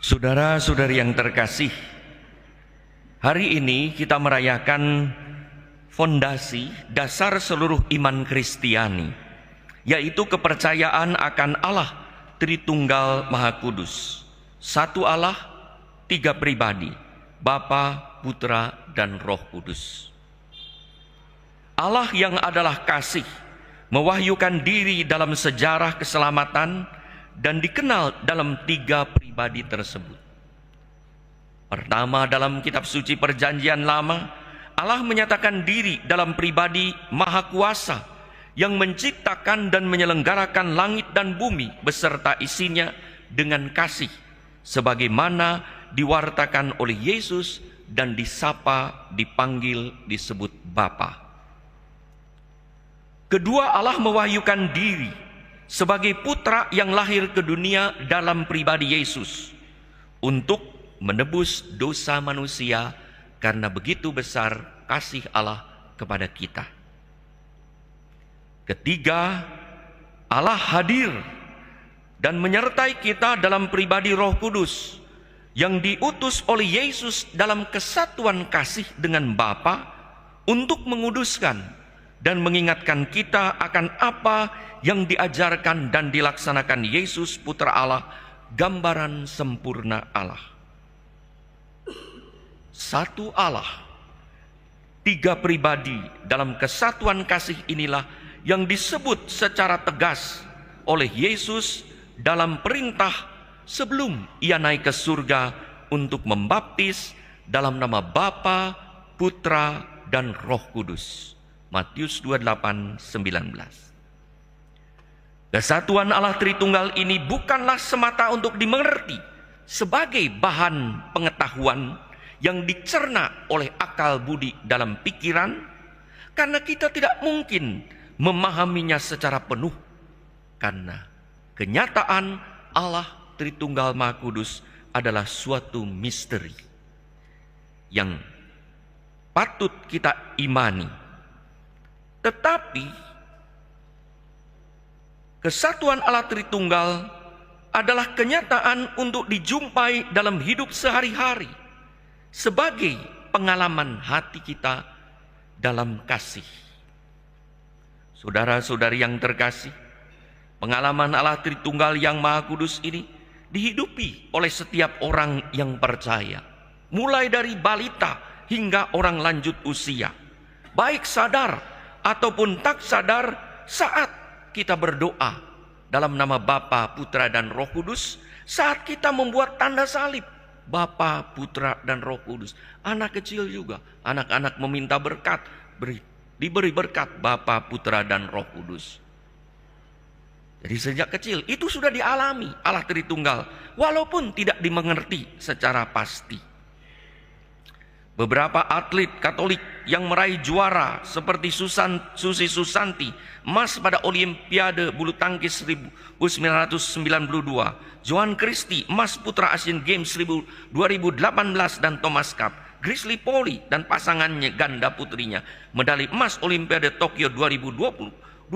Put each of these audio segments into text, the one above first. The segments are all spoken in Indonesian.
Saudara-saudari yang terkasih, hari ini kita merayakan fondasi dasar seluruh iman Kristiani, yaitu kepercayaan akan Allah Tritunggal Maha Kudus, satu Allah, tiga pribadi, Bapa, Putra, dan Roh Kudus. Allah yang adalah kasih mewahyukan diri dalam sejarah keselamatan dan dikenal dalam tiga pribadi tersebut. Pertama, dalam kitab suci Perjanjian Lama, Allah menyatakan diri dalam pribadi Maha Kuasa yang menciptakan dan menyelenggarakan langit dan bumi beserta isinya dengan kasih, sebagaimana diwartakan oleh Yesus dan disapa, dipanggil, disebut Bapa. Kedua, Allah mewahyukan diri sebagai putra yang lahir ke dunia dalam pribadi Yesus untuk menebus dosa manusia, karena begitu besar kasih Allah kepada kita. Ketiga, Allah hadir dan menyertai kita dalam pribadi Roh Kudus yang diutus oleh Yesus dalam kesatuan kasih dengan Bapa untuk menguduskan dan mengingatkan kita akan apa yang diajarkan dan dilaksanakan Yesus Putra Allah, gambaran sempurna Allah. Satu Allah, tiga pribadi dalam kesatuan kasih inilah yang disebut secara tegas oleh Yesus dalam perintah sebelum ia naik ke surga untuk membaptis dalam nama Bapa, Putra, dan Roh Kudus. Matius 28:19. Kesatuan Allah Tritunggal ini bukanlah semata untuk dimengerti sebagai bahan pengetahuan yang dicerna oleh akal budi dalam pikiran, karena kita tidak mungkin memahaminya secara penuh, karena kenyataan Allah Tritunggal Maha Kudus adalah suatu misteri yang patut kita imani. Tetapi kesatuan Allah Tritunggal adalah kenyataan untuk dijumpai dalam hidup sehari-hari sebagai pengalaman hati kita dalam kasih. Saudara-saudari yang terkasih, pengalaman Allah Tritunggal yang Maha Kudus ini dihidupi oleh setiap orang yang percaya, mulai dari balita hingga orang lanjut usia, baik sadar ataupun tak sadar. Saat kita berdoa dalam nama Bapa, Putra, dan Roh Kudus, saat kita membuat tanda salib Bapa, Putra, dan Roh Kudus, anak kecil juga, anak-anak meminta berkat, diberi berkat Bapa, Putra, dan Roh Kudus. Jadi sejak kecil itu sudah dialami Allah Tritunggal, walaupun tidak dimengerti secara pasti. Beberapa atlet Katolik yang meraih juara seperti Susi Susanti, emas pada Olimpiade bulu tangkis 1992, Johan Christie, emas putra Asian Games 2018, dan Thomas Cup, Grizzly Polly dan pasangannya ganda putrinya medali emas Olimpiade Tokyo 2020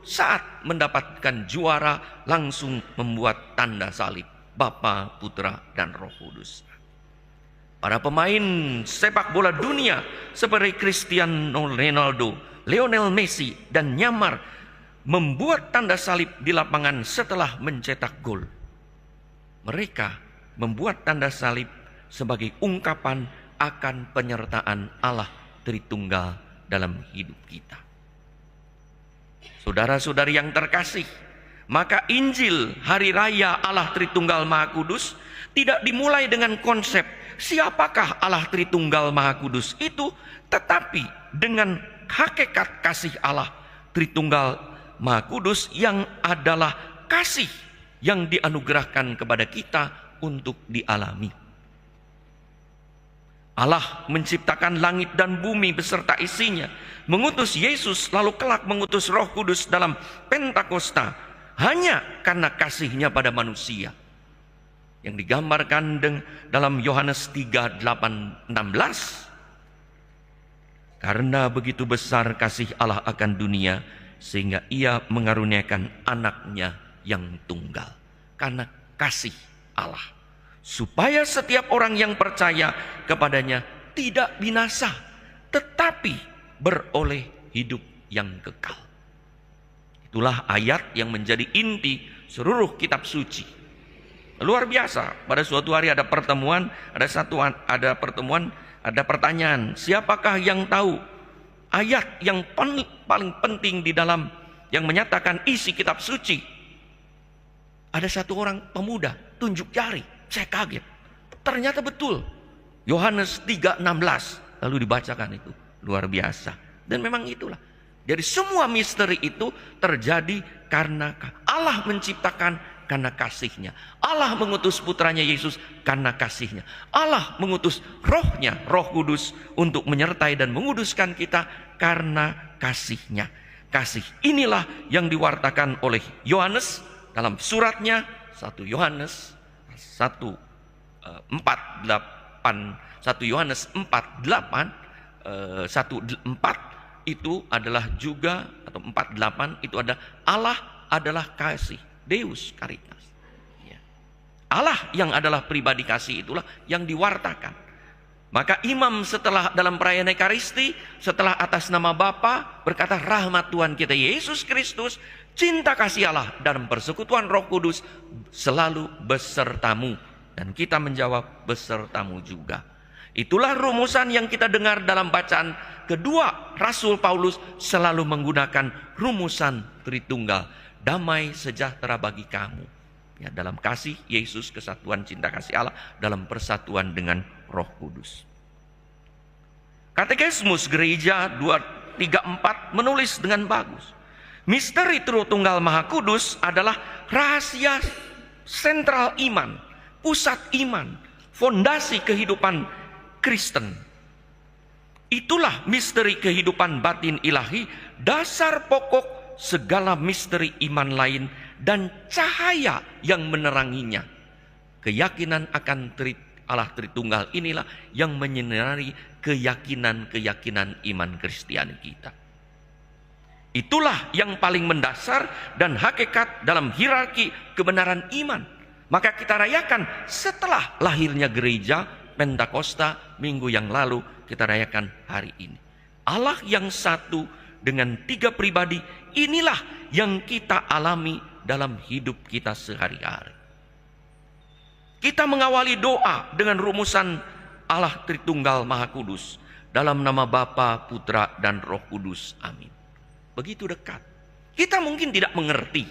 saat mendapatkan juara langsung membuat tanda salib Bapa, Putra, dan Roh Kudus. Para pemain sepak bola dunia seperti Cristiano Ronaldo, Lionel Messi, dan Neymar membuat tanda salib di lapangan setelah mencetak gol. Mereka membuat tanda salib sebagai ungkapan akan penyertaan Allah Tritunggal dalam hidup kita. Saudara-saudari yang terkasih, maka Injil Hari Raya Allah Tritunggal Maha Kudus tidak dimulai dengan konsep siapakah Allah Tritunggal Maha Kudus itu, tetapi dengan hakikat kasih Allah Tritunggal Maha Kudus yang adalah kasih yang dianugerahkan kepada kita untuk dialami. Allah menciptakan langit dan bumi beserta isinya, mengutus Yesus, lalu kelak mengutus Roh Kudus dalam Pentakosta, hanya karena kasihnya pada manusia, yang digambarkan dalam Yohanes 3:8-16. Karena begitu besar kasih Allah akan dunia, sehingga ia mengaruniakan anaknya yang tunggal. Karena kasih Allah. supaya setiap orang yang percaya kepadanya tidak binasa, tetapi beroleh hidup yang kekal. Itulah ayat yang menjadi inti seluruh kitab suci. Luar biasa. Pada suatu hari ada pertemuan, ada pertanyaan, siapakah yang tahu ayat yang paling penting di dalam yang menyatakan isi kitab suci? Ada satu orang pemuda tunjuk jari. Saya kaget. Ternyata betul. Yohanes 3:16. Lalu dibacakan itu. Luar biasa. Dan memang itulah. Jadi semua misteri itu terjadi karena Allah menciptakan karena kasih-Nya. Allah mengutus putranya Yesus karena kasih-Nya. Allah mengutus rohnya, Roh Kudus, untuk menyertai dan menguduskan kita karena kasih-Nya. Kasih inilah yang diwartakan oleh Yohanes dalam suratnya 1 Yohanes 1:4 itu adalah juga, atau 4:8 itu ada Allah adalah kasih, Deus Caritas. Allah yang adalah pribadi kasih itulah yang diwartakan. Maka imam setelah dalam perayaan Ekaristi, setelah atas nama Bapa berkata, rahmat Tuhan kita Yesus Kristus, cinta kasih Allah dalam persekutuan Roh Kudus selalu besertamu. Dan kita menjawab, besertamu juga. Itulah rumusan yang kita dengar dalam bacaan kedua. Rasul Paulus selalu menggunakan rumusan Tritunggal, damai sejahtera bagi kamu. Ya, dalam kasih Yesus, kesatuan cinta kasih Allah dalam persatuan dengan Roh Kudus. Katekismus Gereja 234 menulis dengan bagus. Misteri Tritunggal Maha Kudus adalah rahasia sentral iman, pusat iman, fondasi kehidupan Kristen. Itulah misteri kehidupan batin ilahi, dasar pokok segala misteri iman lain dan cahaya yang meneranginya. Keyakinan akan Allah Tritunggal inilah yang menyinari keyakinan-keyakinan iman Kristiani kita. Itulah yang paling mendasar dan hakikat dalam hierarki kebenaran iman. Maka kita rayakan setelah lahirnya gereja Pentakosta minggu yang lalu, kita rayakan hari ini. Allah yang satu dengan 3 pribadi, inilah yang kita alami dalam hidup kita sehari-hari. Kita mengawali doa dengan rumusan Allah Tritunggal Maha Kudus dalam nama Bapa, Putra, dan Roh Kudus. Amin. Begitu dekat. Kita mungkin tidak mengerti.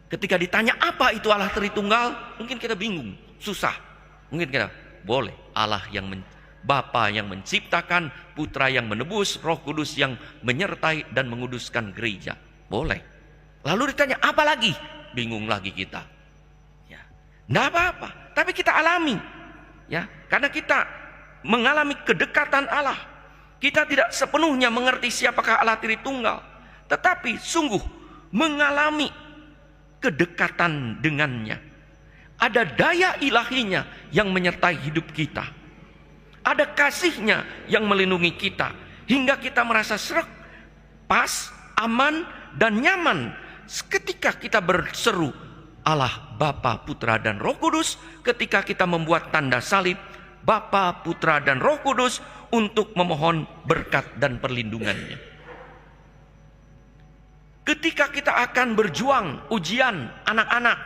Ketika ditanya apa itu Allah Tritunggal, mungkin kita bingung, susah. Mungkin kita boleh Allah yang Bapa yang menciptakan, Putra yang menebus, Roh Kudus yang menyertai dan menguduskan gereja. Boleh. Lalu ditanya apa lagi? Bingung lagi kita. Ya, enggak apa-apa. Tapi kita alami, ya, karena kita mengalami kedekatan Allah. Kita tidak sepenuhnya mengerti siapakah Allah Tritunggal, tetapi sungguh mengalami kedekatan dengannya. Ada daya ilahinya yang menyertai hidup kita. Ada kasihnya yang melindungi kita, hingga kita merasa sreg, pas, aman, dan nyaman ketika kita berseru Allah, Bapa, Putra, dan Roh Kudus, ketika kita membuat tanda salib Bapa, Putra, dan Roh Kudus untuk memohon berkat dan perlindungannya. Ketika kita akan berjuang ujian anak-anak,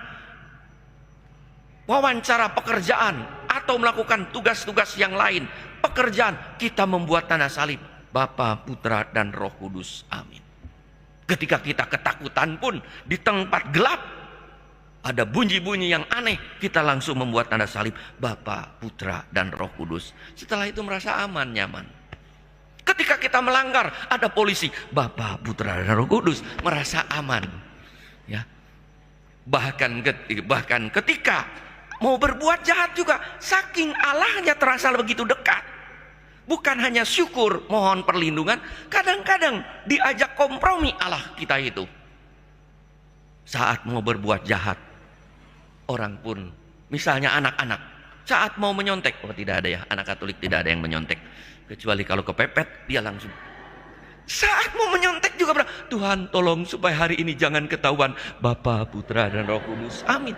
wawancara pekerjaan, atau melakukan tugas-tugas yang lain, pekerjaan, kita membuat tanda salib Bapa, Putra, dan Roh Kudus. Amin. Ketika kita ketakutan pun di tempat gelap, ada bunyi-bunyi yang aneh, kita langsung membuat tanda salib Bapa, Putra, dan Roh Kudus. Setelah itu merasa aman, nyaman. Ketika kita melanggar, ada polisi, Bapa, Putra, dan Roh Kudus, merasa aman. Ya. Bahkan ketika mau berbuat jahat juga, saking Allahnya terasa begitu dekat. Bukan hanya syukur, mohon perlindungan, kadang-kadang diajak kompromi Allah kita itu. Saat mau berbuat jahat, orang pun, misalnya anak-anak, saat mau menyontek, oh tidak ada ya, anak Katolik tidak ada yang menyontek. Kecuali kalau kepepet, dia langsung. Saat mau menyontek juga bilang, Tuhan tolong supaya hari ini jangan ketahuan Bapa, Putra, dan Roh Kudus. Amin.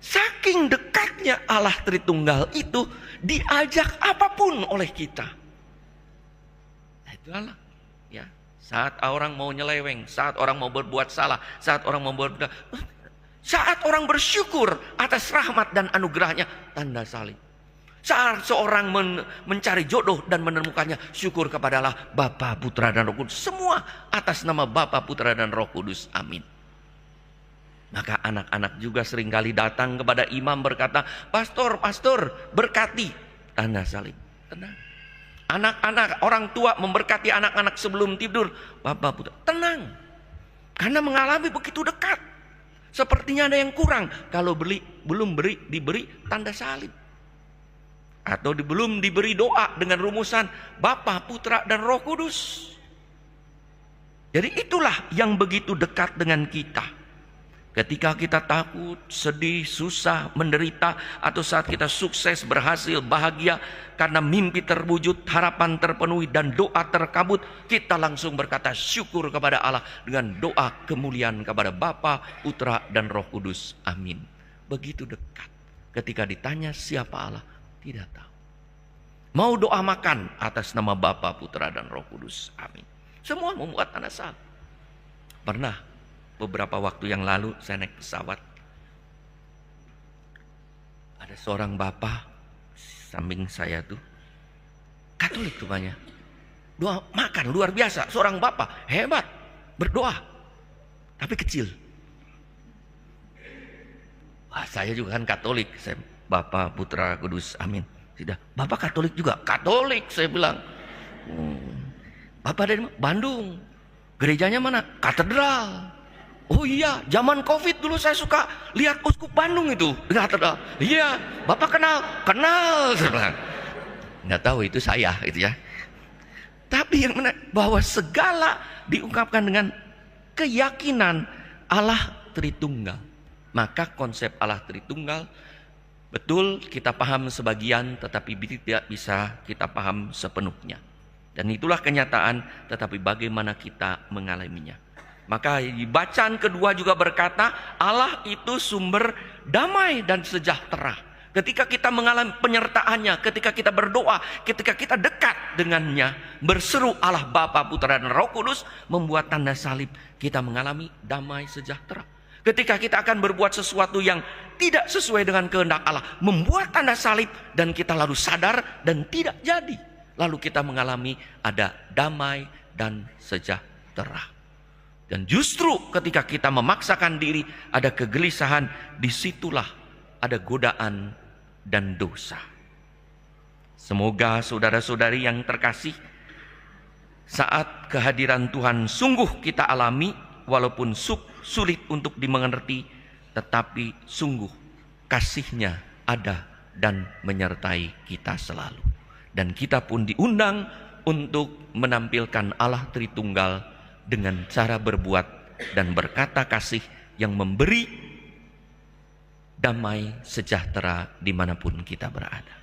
Saking dekatnya Allah Tritunggal itu diajak apapun oleh kita. Nah, itu Allah. Ya, saat orang mau nyeleweng, saat orang mau berbuat salah, saat orang mau saat orang bersyukur atas rahmat dan anugerahnya, tanda salib. Saat seorang mencari jodoh dan menemukannya, syukur kepada Allah Bapa, Putra, dan Roh Kudus. Semua atas nama Bapa, Putra, dan Roh Kudus. Amin. Maka anak-anak juga seringkali datang kepada imam berkata, Pastor, berkati. Tanda salib. Tenang. Anak-anak, orang tua memberkati anak-anak sebelum tidur. Bapak, Putra, tenang. Karena mengalami begitu dekat. Sepertinya ada yang kurang. Kalau belum diberi tanda salib. Atau belum diberi doa dengan rumusan Bapa, Putra, dan Roh Kudus. Jadi itulah yang begitu dekat dengan kita. Ketika kita takut, sedih, susah, menderita, atau saat kita sukses, berhasil, bahagia karena mimpi terwujud, harapan terpenuhi, dan doa terkabul, kita langsung berkata syukur kepada Allah dengan doa kemuliaan kepada Bapa, Putra, dan Roh Kudus. Amin. Begitu dekat. Ketika ditanya siapa Allah, tidak tahu. Mau doa makan atas nama Bapa, Putra, dan Roh Kudus. Amin. Semua membuat tanda salib. Pernah beberapa waktu yang lalu saya naik pesawat. Ada seorang bapak samping saya tuh, Katolik rupanya. Doa makan luar biasa. Seorang bapak hebat, berdoa, tapi kecil. Wah, saya juga kan Katolik. Saya Bapa, Putra, Kudus. Amin. Tidak, Bapak Katolik juga. Katolik, saya bilang. Bapak dari Bandung. Gerejanya mana? Katedral. Oh iya, zaman COVID dulu saya suka lihat uskup Bandung itu. Katedral. Iya, Bapak kenal? Kenal, saya bilang. Nggak tahu itu saya, gitu ya. Tapi yang menarik, bahwa segala diungkapkan dengan keyakinan Allah Tritunggal. Maka konsep Allah Tritunggal, betul kita paham sebagian, tetapi tidak bisa kita paham sepenuhnya. Dan itulah kenyataan, tetapi bagaimana kita mengalaminya. Maka di bacaan kedua juga berkata, Allah itu sumber damai dan sejahtera. Ketika kita mengalami penyertaannya, ketika kita berdoa, ketika kita dekat dengannya, berseru Allah Bapa, Putra, dan Roh Kudus, membuat tanda salib, kita mengalami damai sejahtera. Ketika kita akan berbuat sesuatu yang tidak sesuai dengan kehendak Allah, membuat tanda salib, dan kita lalu sadar dan tidak jadi, lalu kita mengalami ada damai dan sejahtera. Dan justru ketika kita memaksakan diri, ada kegelisahan, disitulah ada godaan dan dosa. Semoga saudara-saudari yang terkasih, saat kehadiran Tuhan sungguh kita alami, walaupun sulit untuk dimengerti, tetapi sungguh kasih-Nya ada dan menyertai kita selalu. Dan kita pun diundang untuk menampilkan Allah Tritunggal dengan cara berbuat dan berkata kasih yang memberi damai sejahtera dimanapun kita berada.